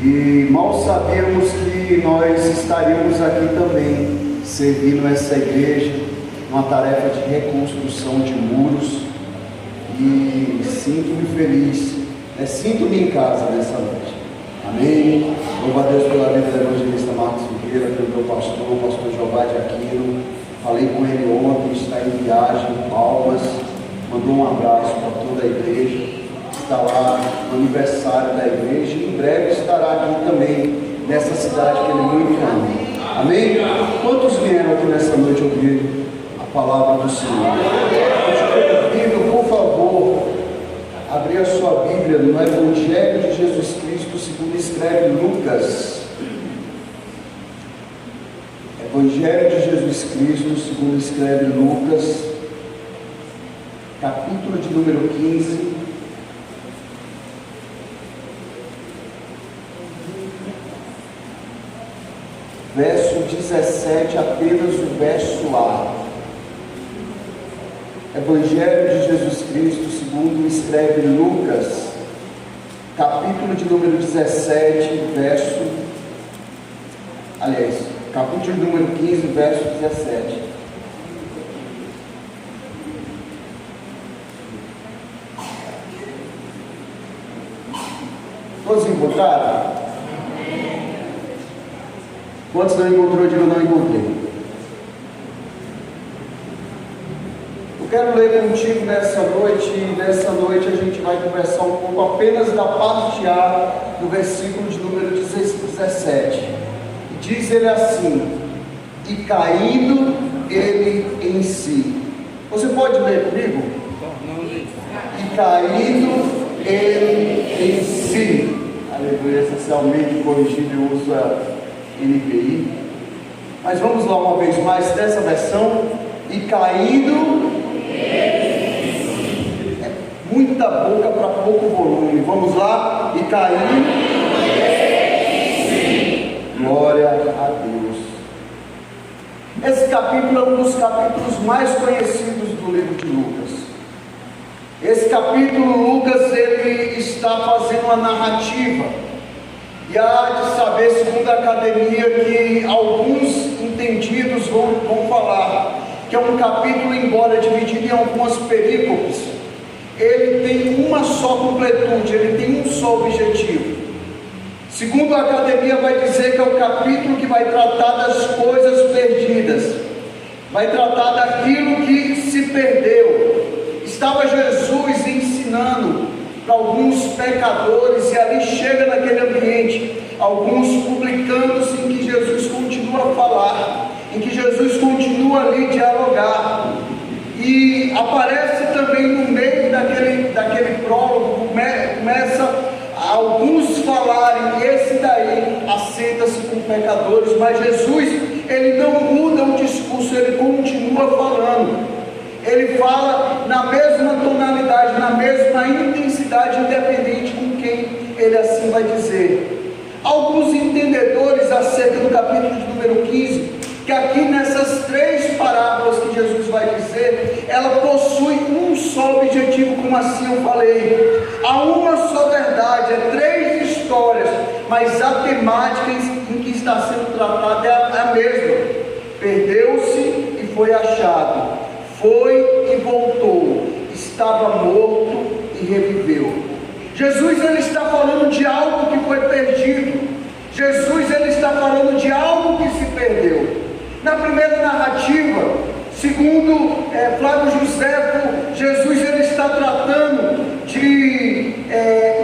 E mal sabíamos que nós estaríamos aqui também, servindo essa igreja, uma tarefa de reconstrução de muros. E sinto-me feliz, sinto-me em casa nessa noite. Amém? Louvo a Deus pela vida do evangelista Marcos Figueira, pelo meu pastor, o pastor Jeová de Aquino. Falei com ele ontem, está em viagem, em Palmas. Mandou um abraço para toda a igreja. Está lá no aniversário da igreja e em breve estará aqui também, nessa cidade que ele muito ama. Amém? Quantos vieram aqui nessa noite ouvir a palavra do Senhor? Por favor, abrir a sua Bíblia no Evangelho de Jesus Cristo segundo escreve Lucas. Evangelho de Jesus Cristo segundo escreve Lucas, capítulo de número 15. Verso 17, apenas o verso A. Evangelho de Jesus Cristo, segundo escreve Lucas, capítulo de número 17, capítulo de número 15, verso 17. Todos encontraram? Quantos não encontrou? Diga, não encontrei. Eu quero ler contigo nessa noite, e nessa noite a gente vai conversar um pouco apenas da parte A do versículo de número 17. Diz ele assim: e caindo ele em si. Você pode ler comigo? E caindo ele em si. Aleluia, essencialmente corrigido eu uso a NVI. Mas vamos lá uma vez mais dessa versão. E caindo, muita boca para pouco volume. Vamos lá. E caindo, glória a Deus. Esse capítulo é um dos capítulos mais conhecidos do livro de Lucas. Esse capítulo, Lucas, ele está fazendo uma narrativa. E há de saber, segundo a academia, que alguns entendidos vão falar que é um capítulo, embora dividido em algumas perícopes, ele tem uma só completude, ele tem um só objetivo. Segundo a academia, vai dizer que é o capítulo que vai tratar das coisas perdidas, vai tratar daquilo que se perdeu. Estava Jesus ensinando para alguns pecadores, e ali chega naquele ambiente alguns publicanos em que Jesus continua a falar, em que Jesus continua ali a dialogar, e aparece também no meio daquele prólogo, começa alguns falarem, esse daí assenta-se com pecadores, mas Jesus, ele não muda o discurso, ele continua falando. Ele fala na mesma tonalidade, na mesma intensidade, independente com quem ele assim vai dizer. Alguns entendedores acerca do capítulo de número 15, que aqui nessas três parábolas que Jesus vai dizer, ela possui um só objetivo, como assim eu falei. Há uma só verdade, é três histórias, mas a temática em que está sendo tratada é a mesma. Perdeu-se e foi achado. Foi e voltou, estava morto e reviveu. Jesus, ele está falando de algo que foi perdido. Jesus, ele está falando de algo que se perdeu. Na primeira narrativa, segundo Flávio Josefo, Jesus, ele está tratando de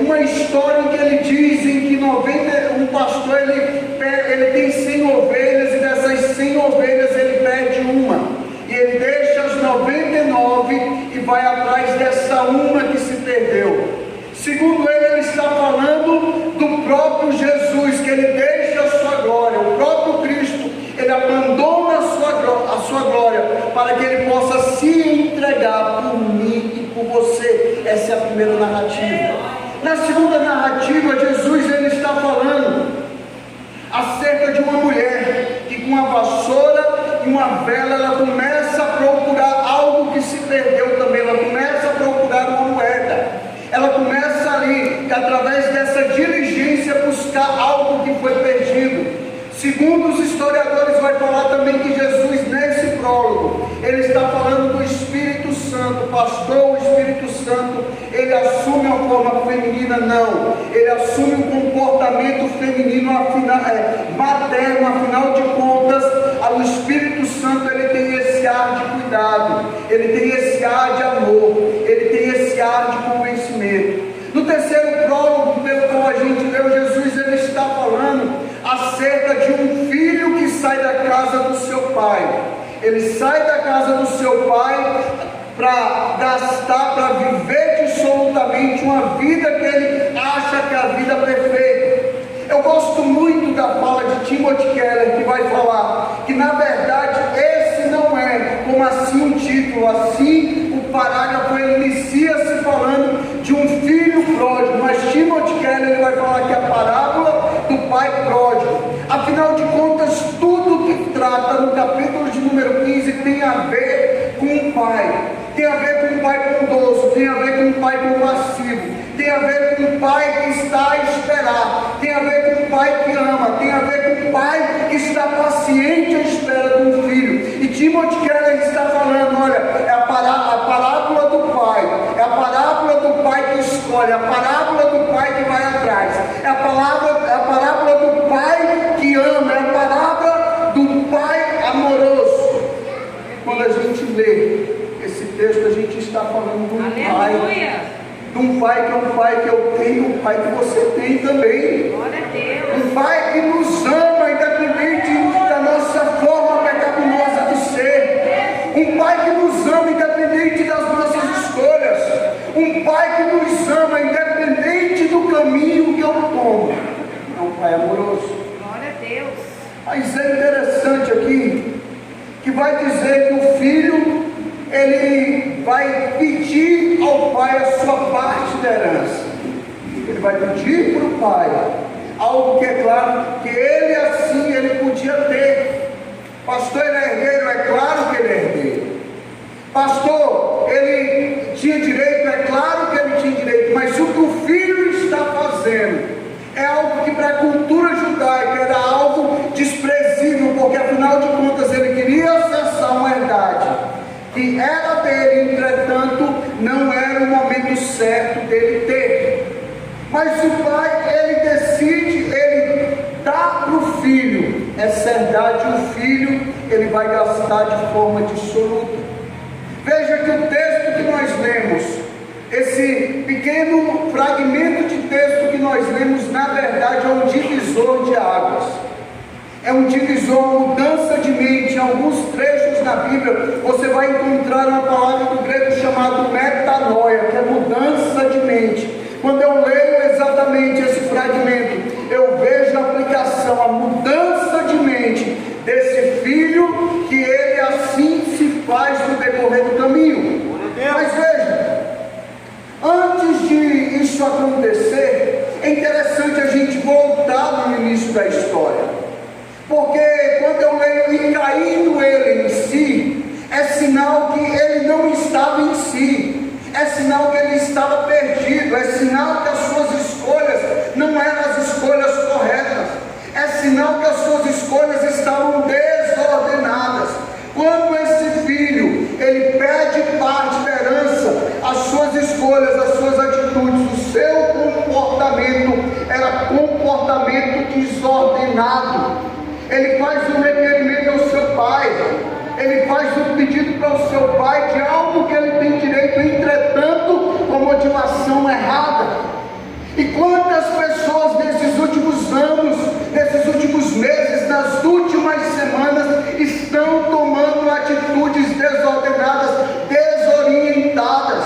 uma história em que ele diz em que um pastor ele tem 100 ovelhas, e dessas 100 ovelhas ele perde uma. E ele deixa as 99 e vai atrás dessa uma que se perdeu. Segundo ele está falando do próprio Jesus, que ele deixa a sua glória, o próprio Cristo, ele abandona a sua glória, para que ele possa se entregar por mim e por você. Essa é a primeira narrativa. Na segunda narrativa, Jesus, ele está falando acerca de uma mulher que, com uma vassoura e uma vela, ela começa a procurar algo que se perdeu também. Ela começa a procurar uma moeda. Ela começa ali, que através dessa diligência, buscar buscar algo que foi perdido. Segundo os historiadores, vai falar também que Jesus, nesse prólogo, ele está falando do Espírito Santo. Pastor, o Espírito Santo, ele assume a forma feminina? Não, ele assume um comportamento feminino materno. Afinal de contas, o Espírito Santo, ele tem esse ar de cuidado, ele tem esse ar de amor, ele tem esse ar de convencimento. No terceiro prólogo, pelo qual a gente leu, Jesus, ele está falando acerca de um filho que sai da casa do seu pai. Ele sai da casa do seu pai para gastar, para viver dissolutamente uma vida que ele acha que é a vida perfeita. Eu gosto muito da fala de Timothy Keller, que vai falar que na verdade esse não é, como assim o título, assim o parágrafo ele inicia-se falando de um filho pródigo, mas Timothy Keller ele vai falar que é a parábola do pai pródigo. Afinal de contas, tudo que trata no capítulo de número 15 tem a ver com o pai. Tem a ver com um pai bondoso, tem a ver com um pai compassivo, tem a ver com um pai que está a esperar, tem a ver com um pai que ama, tem a ver com um pai que está paciente à espera de um filho. E Timothy Keller está falando, olha, é a parábola do pai, é a parábola do pai que escolhe, é a parábola do pai que vai atrás, é a parábola do pai que ama, é a parábola do pai amoroso. Quando a gente lê esse texto, a gente está falando de um pai, de um pai que é um pai que eu tenho, um pai que você tem também. Glória a Deus. Um pai que nos ama, independente da nossa forma pecaminosa de ser. Um pai que nos ama, independente das nossas escolhas. Um pai que nos ama, independente do caminho que eu tomo. É um pai amoroso. Glória a Deus. Mas é interessante aqui que vai dizer que o filho ele vai pedir ao pai a sua parte da herança. Ele vai pedir para o pai algo que é claro que ele assim ele podia ter. Pastor, ele é herdeiro? É claro que ele é herdeiro. Pastor, ele tinha direito? É claro que ele tinha direito. Mas o que o filho está fazendo é algo que para a cultura judaica era algo desprezível, porque afinal de contas ele queria acessar uma herdade que era dele, entretanto não era o momento certo dele ter. Mas o pai, ele decide, ele dá para o filho essa herdade. O filho, ele vai gastar de forma dissoluta. Veja que o texto que nós lemos, esse pequeno fragmento de texto que nós lemos, na verdade é um divisor de águas. É um divisor, uma mudança de mente. Em alguns trechos na Bíblia, você vai encontrar uma palavra do grego chamada metanoia, que é mudança de mente. Quando eu leio exatamente esse fragmento, eu vejo a aplicação, a mudança de mente desse filho, que ele assim se faz no decorrer do caminho. Mas veja, antes de isso acontecer, é interessante a gente voltar no início da história. Porque quando eu leio e caindo ele em si, é sinal que ele não estava em si, é sinal que ele estava perdido, é sinal que as suas escolhas não eram as escolhas corretas, é sinal que as suas escolhas estavam desordenadas. Quando esse filho, ele pede parte da herança, as suas escolhas, as suas atitudes, o seu comportamento era comportamento desordenado. Ele faz um requerimento ao seu pai, ele faz um pedido para o seu pai de algo que ele tem direito, entretanto, com motivação errada. E quantas pessoas nesses últimos anos, nesses últimos meses, nas últimas semanas, estão tomando atitudes desordenadas, desorientadas,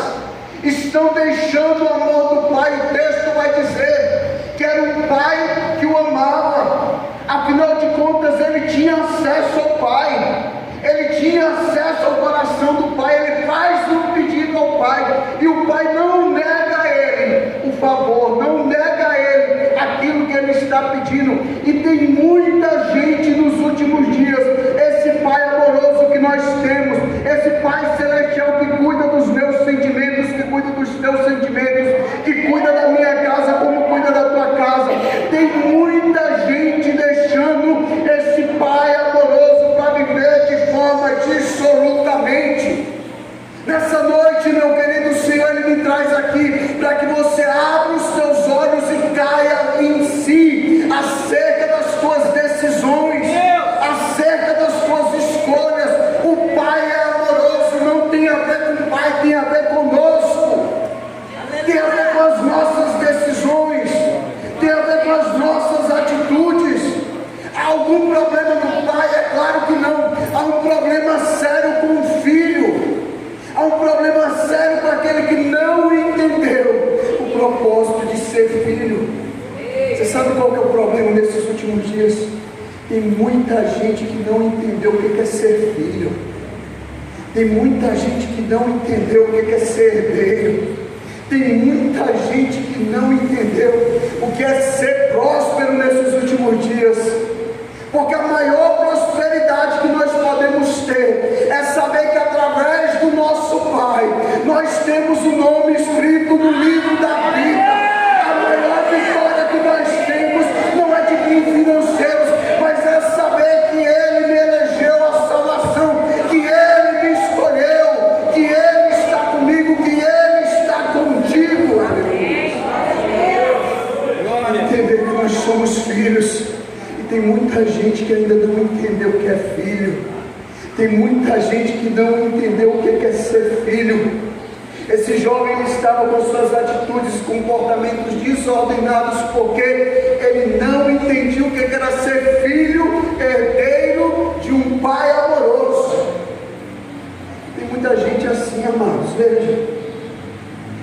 estão deixando o amor do pai. O texto vai dizer que era um pai que o amava. Afinal de contas, ele tinha acesso ao pai, ele tinha acesso ao coração do pai. Ele faz um pedido ao pai, e o pai não nega a ele o favor, não nega a ele aquilo que ele está pedindo. E tem muita gente nos últimos dias, esse pai amoroso que nós temos, esse pai celestial que cuida dos meus sentimentos, que cuida dos teus sentimentos, que cuida da minha casa como cuida da tua casa. Tem propósito de ser filho. Você sabe qual que é o problema nesses últimos dias? Tem muita gente que não entendeu o que é ser filho. Tem muita gente que não entendeu o que é ser herdeiro. Tem muita gente que não entendeu o que é ser próspero nesses últimos dias. Porque a maior prosperidade que nós podemos ter é saber que através do nosso Pai nós temos o nome escrito no livro da vida. A maior vitória que nós temos não é de bens financeiros, mas é saber que Ele me elegeu a salvação, que Ele me escolheu, que Ele está comigo, que Ele está contigo. Entender que nós somos filhos. Tem muita gente que ainda não entendeu o que é filho. Tem muita gente que não entendeu o que é ser filho. Esse jovem estava com suas atitudes e comportamentos desordenados porque ele não entendia o que era ser filho, herdeiro de um pai amoroso. Tem muita gente assim, amados. Veja,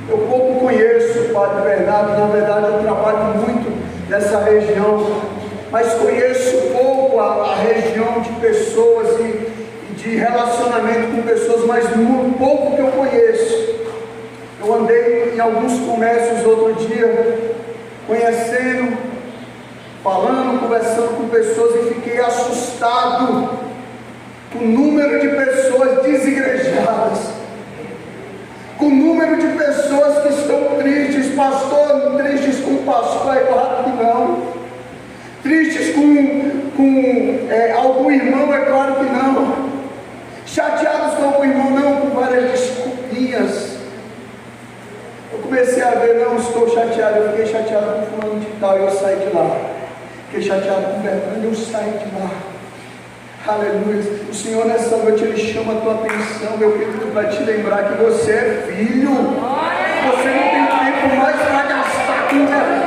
eu pouco conheço o Padre Bernardo. Na verdade eu trabalho muito nessa região, mas conheço pouco a região de pessoas e de relacionamento com pessoas, mas muito pouco que eu conheço. Eu andei em alguns comércios outro dia, conhecendo, falando, conversando com pessoas e fiquei assustado com o número de pessoas desigrejadas, com o número de pessoas que estão tristes. Pastor, tristes com o pastor? É claro que não. Tristes com algum irmão? É claro que não. Chateados com algum irmão? Não, com várias desculpinhas. Eu comecei a ver, não estou chateado, eu fiquei chateado com fulano de tal e eu saí de lá. Fiquei chateado com Bertrand e eu saí de lá. Aleluia. O Senhor nessa noite Ele chama a tua atenção, meu querido, para te lembrar que você é filho. Você não tem tempo mais para gastar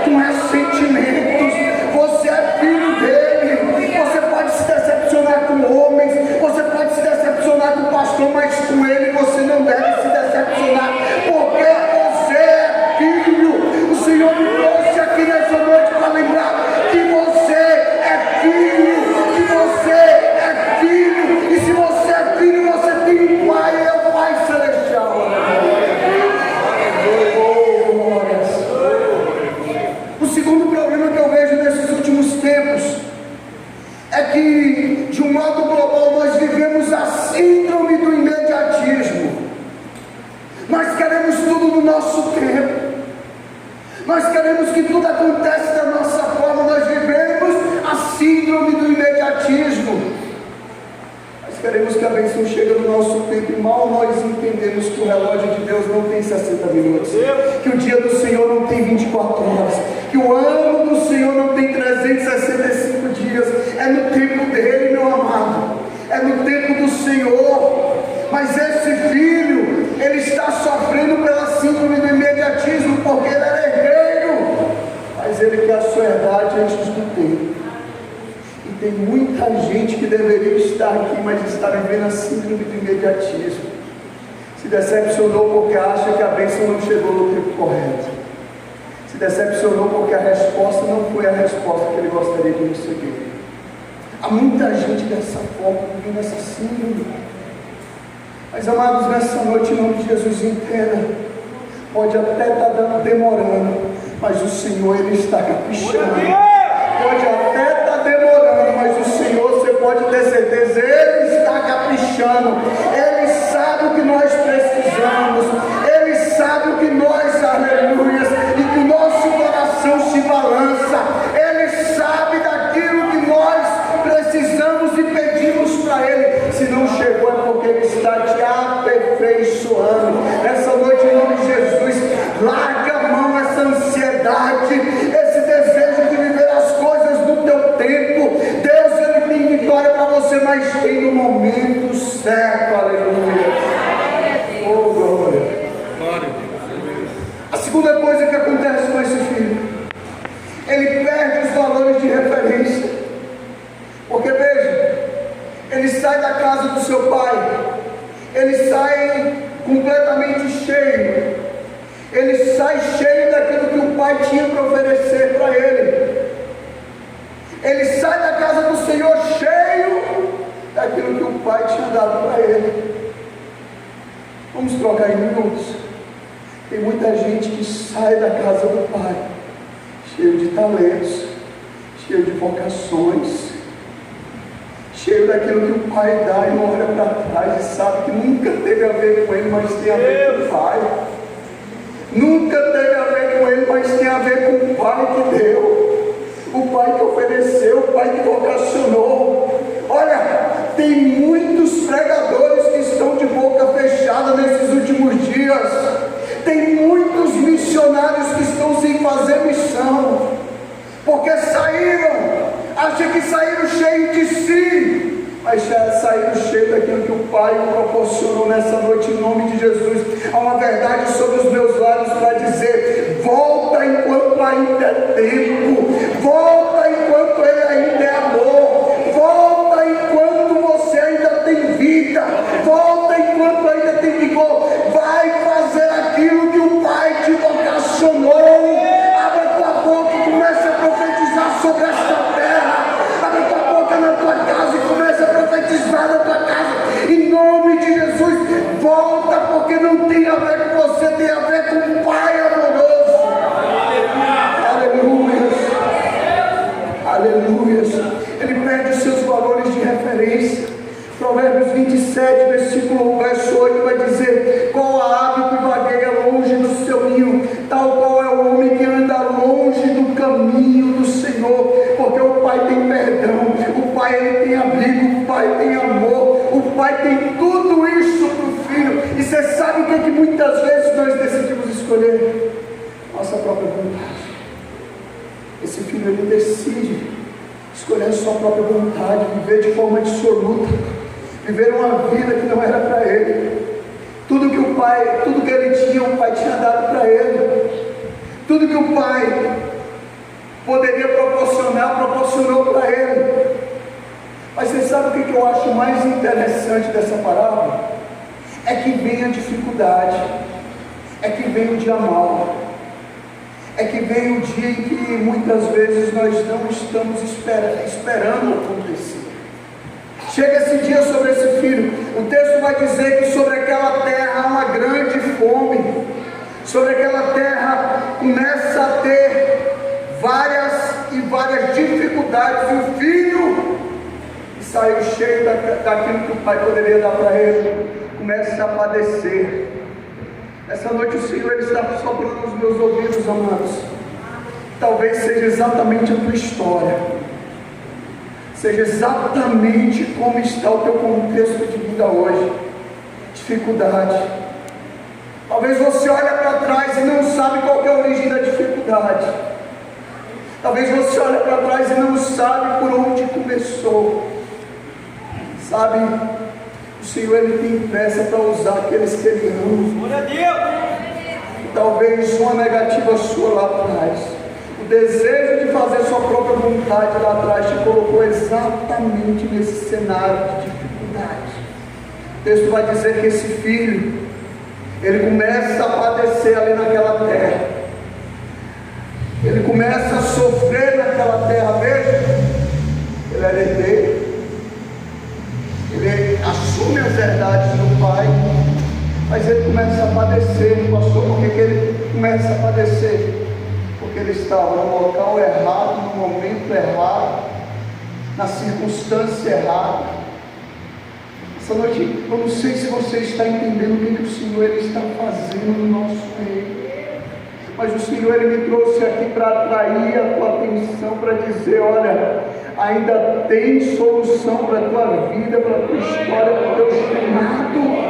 com ressentimentos. Você é filho dele. Você pode se decepcionar com homens, você pode se decepcionar com o pastor, mas com ele você não deve se decepcionar, porque você é filho. O Senhor me trouxe aqui nessa noite para lembrar que você é filho, que você é filho, e se você é filho, você tem um pai, é o Pai Celestial. O segundo problema que eu vejo nesses últimos tempos é que, de um modo global, nós vivemos a síndrome do imediatismo. Nós queremos tudo no nosso tempo. Nós queremos que tudo aconteça da nossa forma. Nós vivemos a síndrome do imediatismo. Nós queremos que a bênção chegue no nosso tempo e mal nós entendemos que o relógio de Deus não tem 60 minutos, que o dia do Senhor não tem 24 horas, que o ano do Senhor não tem 365 dias. É no tempo dele, meu amado, é no tempo do Senhor. Mas esse filho, ele está sofrendo pela síndrome do imediatismo, porque ele era herdeiro, mas ele quer a sua herdade antes do tempo. E tem muita gente que deveria estar aqui, mas está vivendo a síndrome do imediatismo. Se decepcionou porque acha que a bênção não chegou no tempo correto. Se decepcionou porque a resposta não foi a resposta que ele gostaria de receber. Há muita gente dessa forma, vivendo essa síndrome. Mas, amados, nessa noite, em nome de Jesus, entenda, pode até estar demorando, mas o Senhor, Ele está caprichando. Pode até estar demorando, mas o Senhor, você pode ter certeza, Ele está caprichando. Ele sabe o que nós precisamos, Ele sabe o que nós, aleluias, e que o nosso coração se balança. Ele sabe daquilo que nós precisamos e pedimos para Ele. Se não chegou é porque Ele está te aperfeiçoando. Nessa noite, em nome de Jesus, larga a mão essa ansiedade, esse desejo de viver as coisas no teu tempo. Deus, Ele tem vitória para você, mas tem no momento certo. Aleluia. Oh, glória. A segunda coisa que acontece com esse filho, ele perde os valores de referência. Porque veja, ele sai da casa do seu pai, ele sai completamente cheio, ele sai cheio daquilo que o pai tinha para oferecer para ele. Ele sai da casa do Senhor cheio daquilo que o pai tinha dado para ele. Vamos trocar em minutos. Tem muita gente que sai da casa do pai cheio de talentos, cheio de vocações, cheio daquilo que o pai dá e não olha para trás e sabe que nunca teve a ver com ele, mas tem a ver com o pai. Nunca teve a ver com ele, mas tem a ver com o pai que deu, o pai que ofereceu, o pai que vocacionou. Olha, tem muitos pregadores que estão de boca fechada nesses últimos dias. Tem muitos missionários que estão sem fazer missão, porque saíram, acham que saíram cheios de si, mas já saíram cheios daquilo que o Pai proporcionou nessa noite, em nome de Jesus. Há uma verdade sobre os meus lábios para dizer: volta enquanto ainda é tempo, volta enquanto Ele ainda é amor, volta enquanto você ainda tem vida, volta enquanto ainda tem vigor, vai fazer aquilo que o Pai te vocacionou. Abre tua boca e comece a profetizar sobre esta terra. Abre tua boca na tua casa e comece a profetizar na tua casa, em nome de Jesus. Volta, porque não tem a ver com você, tem a ver com o Pai amoroso. Aleluia, aleluia. Ele perde os seus valores de referência. Provérbios 27, verso 8 vai dizer: qual a ave que vagueia longe do seu ninho, tal qual é o homem que anda longe do caminho do Senhor. Porque o Pai tem perdão, o Pai ele tem abrigo, o Pai tem amor, o Pai tem tudo isso para o Filho. E você sabe o que muitas vezes nós decidimos escolher? Nossa própria vontade. Esse Filho ele decide escolher a sua própria vontade, viver de forma dissoluta, viver uma vida que não era para ele. Tudo que o Pai, tudo que ele tinha, o Pai tinha dado para ele. Tudo que o Pai poderia proporcionar, proporcionou para ele. Mas você sabe o que eu acho mais interessante dessa parábola? É que vem a dificuldade, é que vem o dia mau, é que vem o dia em que muitas vezes nós não estamos esperando acontecer. Chega esse dia sobre esse filho. O texto vai dizer que sobre aquela terra há uma grande fome. Sobre aquela terra começa a ter várias dificuldades. E o filho, que saiu cheio daquilo que o pai poderia dar para ele, começa a padecer. Essa noite o Senhor ele está soprando nos meus ouvidos, amados. Talvez seja exatamente a tua história, seja exatamente como está o teu contexto de vida hoje. Dificuldade. Talvez você olhe para trás e não sabe qual é a origem da dificuldade. Talvez você olhe para trás e não sabe por onde começou. Sabe, o Senhor ele tem pressa para usar aqueles que ele ama. Glória a Deus. Talvez uma negativa sua lá atrás, o desejo de fazer sua própria vontade lá atrás te colocou exatamente nesse cenário de dificuldade. O texto vai dizer que esse filho, ele começa a padecer ali naquela terra, ele começa a sofrer naquela terra. Veja, ele é herdeiro, ele assume as verdades do pai, mas ele começa a padecer. Pastor, por que ele começa a padecer? Porque ele estava no local errado, no momento errado, na circunstância errada. Essa noite, eu não sei se você está entendendo o que o Senhor ele está fazendo no nosso meio, mas o Senhor ele me trouxe aqui para atrair a tua atenção, para dizer: olha, ainda tem solução para a tua vida, para a tua história, para o teu chamado.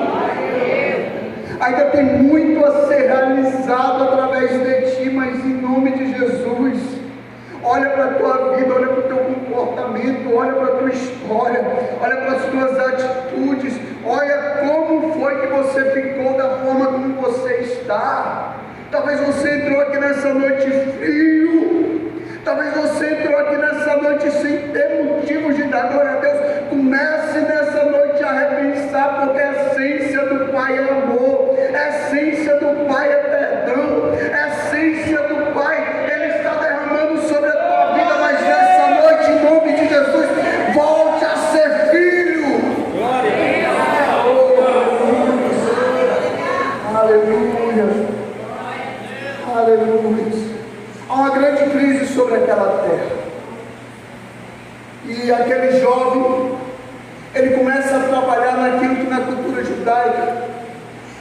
Ainda tem muito a ser realizado através de ti, mas em nome de Jesus, olha para a tua vida, olha para o teu comportamento, olha para a tua história, olha para as tuas atitudes, olha como foi que você ficou da forma como você está. Talvez você entrou aqui nessa noite frio, talvez você entrou aqui nessa noite sem ter motivos de dar glória a Deus. Comece nessa noite a repensar, porque a essência do Pai é amor, a essência do Pai é perdão, a essência do Pai sobre aquela terra. E aquele jovem, ele começa a trabalhar naquilo que na cultura judaica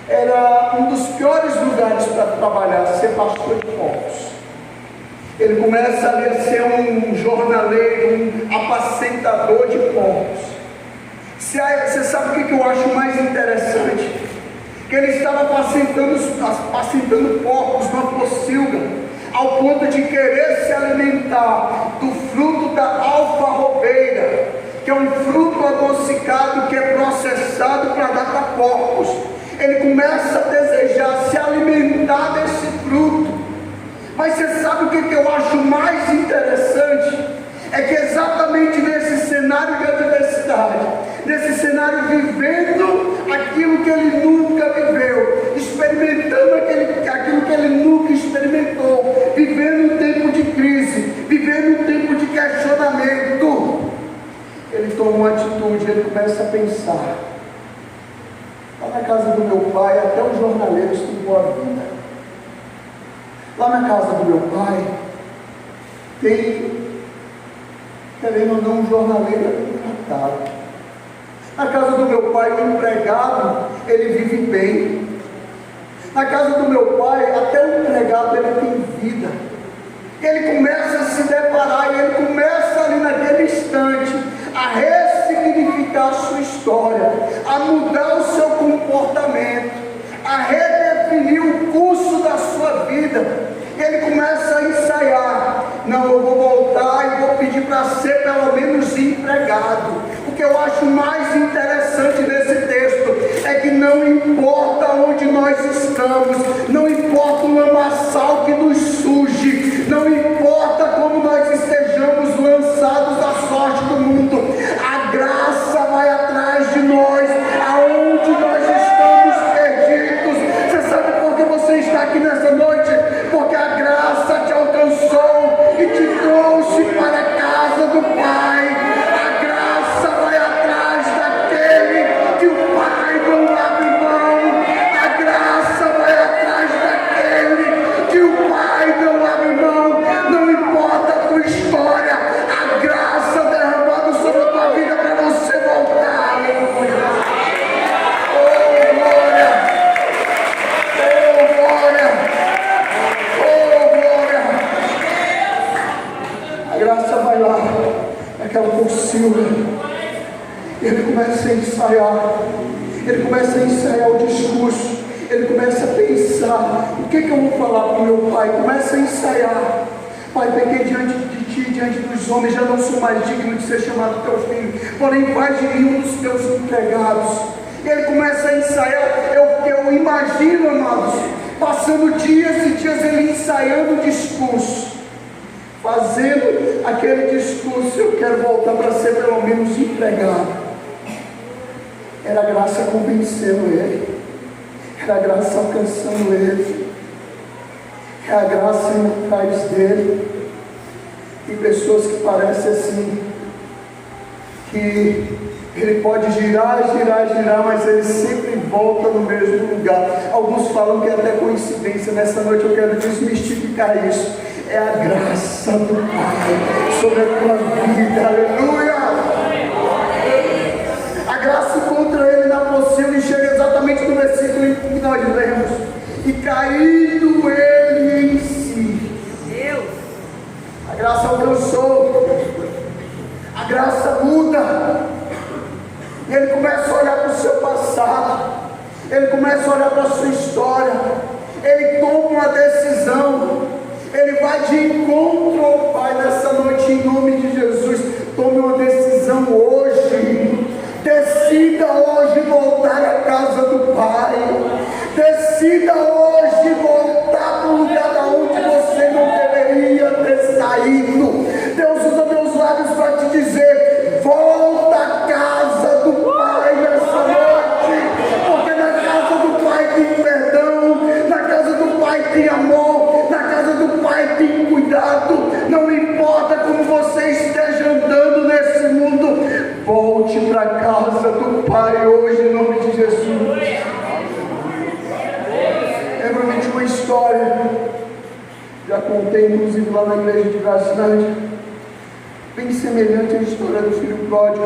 era um dos piores lugares para trabalhar, ser pastor de porcos. Ele começa a ser um jornaleiro, um apacentador de porcos. Você sabe o que eu acho mais interessante? Que ele estava apacentando porcos numa pocilga, ao ponto de querer se alimentar do fruto da alfarrobeira, que é um fruto adocicado que é processado para dar para porcos. Ele começa a desejar se alimentar desse fruto. Mas você sabe o que eu acho mais interessante? É que exatamente nesse cenário de adversidade, nesse cenário vivendo aquilo que ele nunca viveu, experimentando aquilo que ele nunca experimentou, vivendo um tempo de crise, vivendo um tempo de questionamento, ele toma uma atitude, ele começa a pensar: lá na casa do meu pai, até os jornaleiros têm boa vida. Lá na casa do meu pai, tem, querendo ou não, um jornaleiro tratado. Na casa do meu pai, o empregado, ele vive bem. Na casa do meu pai, até o empregado, ele tem vida. Ele começa a se deparar, e ele começa ali naquele instante a ressignificar a sua história, a mudar o seu comportamento, a redefinir o curso da sua vida. Ele começa a ensaiar: não, eu vou voltar e vou pedir para ser pelo menos empregado. O que eu acho mais interessante nesse texto é que não importa onde nós estamos, não importa o lamaçal que nos surge, não importa como nós estejamos lançados à sorte do mundo, a graça vai atrás de nós, aonde nós estamos perdidos. Você sabe por que você está aqui nessa noite? Porque a graça te alcançou e te trouxe para a casa do Pai. A graça vai atrás daquele que o Pai não abre mão. A graça vai atrás daquele que o Pai não abre mão. Não importa a tua história, a graça derramada sobre a tua vida para você voltar. Oh, glória! Oh, glória! A graça vai lá naquela pocilga, ele começa a ensaiar o discurso, ele começa a pensar: o que eu vou falar para o meu pai? Começa a ensaiar: pai, pequei diante de ti, diante dos homens, já não sou mais digno de ser chamado teu filho, porém faz de mim um dos teus empregados. E ele começa a ensaiar. Eu imagino, amados, passando dias e dias ele ensaiando o discurso, fazendo aquele discurso: eu quero voltar para ser pelo menos empregado. Era a graça convencendo ele, era a graça alcançando ele, é a graça indo atrás dele. Tem pessoas que parecem assim, que ele pode girar, mas ele sempre volta no mesmo lugar. Alguns falam que é até coincidência. Nessa noite eu quero desmistificar isso. É a graça do Pai sobre a tua vida. Aleluia! A graça encontra ele na pocilga e chega exatamente no versículo que nós lemos: e caindo ele em si. Deus. A graça alcançou. A graça muda. E ele começa a olhar para o seu passado, ele começa a olhar para a sua história, ele toma uma decisão, ele vai de encontro ao Pai nessa noite, em nome de Jesus. Tome uma decisão hoje, decida hoje voltar à casa do Pai, decida hoje voltar para o lugar da onde você não deveria ter saído. Deus usa meus lábios para te dizer: volta à casa do Pai nessa noite, porque na casa do Pai tem perdão, na casa do Pai tem amor, na casa do Pai tem cuidado. Não importa como você esteja andando nesse mundo, volte para a casa do Pai hoje, em nome de Jesus. Lembro-me de uma história de já contei, inclusive lá na igreja de Graçante, bem semelhante à história do filho pródigo.